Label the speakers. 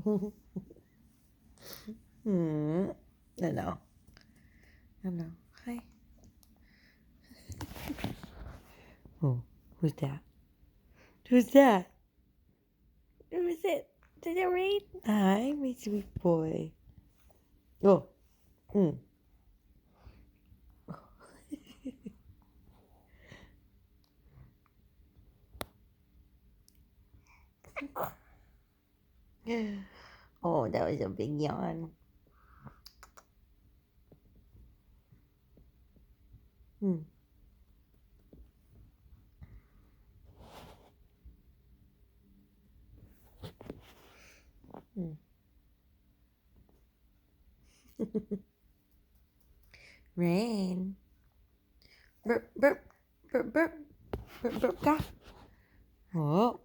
Speaker 1: I know. I know. Hi. Oh, who's that? Who's that? Who is it? Did it rain? Hi, my sweet boy. Oh. Mm. Oh, that was a big yawn. Mm. Mm. Rain. Burp, burp, burp, burp, burp, burp, ka. Oh.